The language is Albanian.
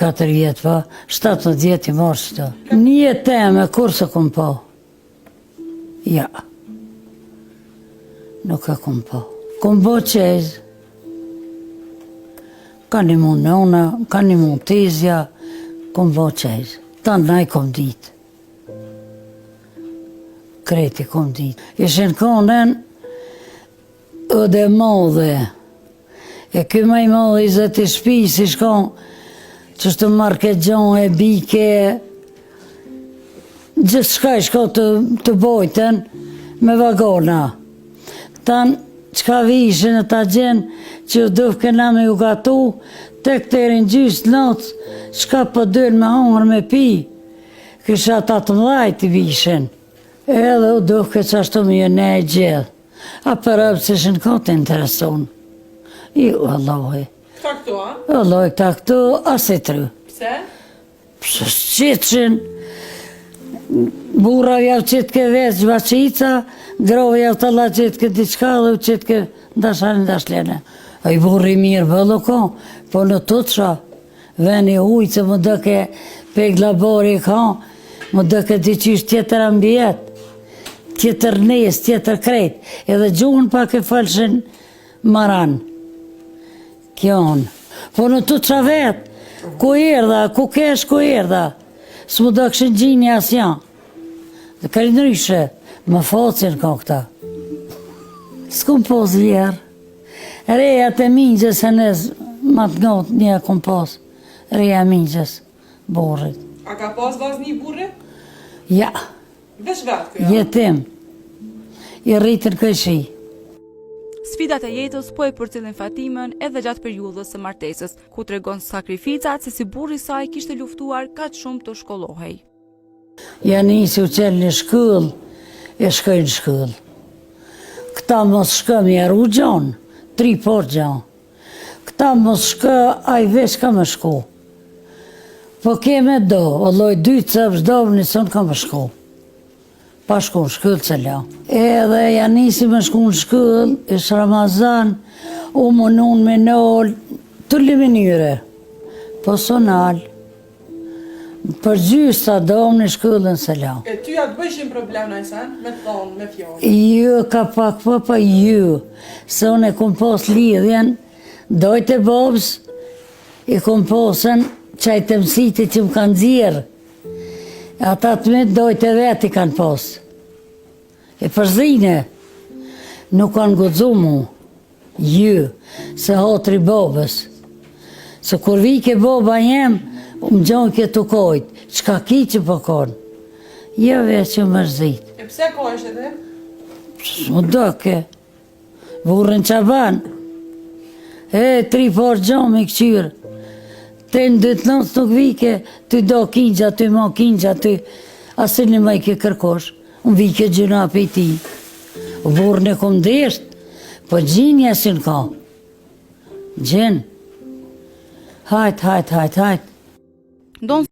3-4 vjetë, pa, 17 vjetë I marë qëto. Një teme, kur se kom po? Ja. Nuk e kom po. Kom po qezë. Ka një mund nëna, ka një mund tezja, kom po qezë. Tanë naj kom ditë. Kreti kom ditë. Ishen konen, edhe modhe. E këj maj modhe I zëti shpi, si shkon, që shtë marke gjonë, e bike, gjithë shka I shko të bojten me vagona. Tanë, qka vishin e ta gjenë, që dëfë këna me ju gatu, te këterin gjysë nëtë, shka për dërë me hongër me pi, kësha 18 I vishin. Edhe u dëfë këtë qashtu me jë ne e gjithë. A për ëpë që shënë këtë interesonë. Allahi. Këta këtu, a? Allahi, këta këtu, asë I tru. Pse? Pse qëtëshin, burra javë qëtë ke veç baqica, grove javë të la qëtë ke diçka dhe u qëtë ke ndashanë ndashlene. A I burri mirë bëllu ko, po në të të qa, veni ujë që më dëke pegla bori ka, më dëke diqysh tjetër ambjet, tjetër nes, tjetër krejt, edhe gjuhën pak e falshin maran. Kjo unë. Po në të qa vetë, ku erdha, ku kesh, ku erdha, së më dëkshin gjini as janë. Dhe ka I nëryshe, më focin ka këta. S'kom pos vjerë. Reja të mingjës e nëz, ma të ngotë një kom pos. Reja mingjës, borrit. A ka pas vazni burri? Ja. Vesh vetë kjo? Jetim. I rritën këshi. Sfidat e jetës po e përcjellin Fatimën edhe gjatë periudhës së martesës, ku tregon sakrificat se si burri I saj kishte luftuar kaq shumë të shkollohej. Ja nisi u qenë në shkollë, e shkoj në shkollë. Këta mos shkë me jaru gjonë, 3 por gjonë. Këta mos shkë, a I veç ka me shku. Po keme do, alloj 2 cëpsh do, njëson ka me shku. Pa shku në shkollë që la. Edhe ja nisi me shku në shkollë, ishë Ramazan, u mënun me nëllë, të liminire. Po sonal. Për gjysta dom në shkollën se la. E ty ja të bëjshin problem në sen, me thonë, me fjallë? Jo, ka pak pa jo. Se unë e kom pos lidhjen, dojt e bobës, I kom posën qaj të mësiti që më kanë dzirë. Ata të me dojt e veti kanë posë. E përzine, nuk kanë godzu mu. Jo, se hotri bobës. Se kur vike boba jem, më gjonë këtë kojtë, qka ki që po konë. Jo veç që mërzit. E pse ko është edhe? Më doke, burën qaban. 3 por gjonë I këqyrë. Te në 2 nësë nuk vike, ty do kingja, ty mo kingja, ty asin një ma I ke kërkosh. Unë vike gjuna për I ti. Burën e kom desht, po gjini asin ka. Gjen. Hajt. Don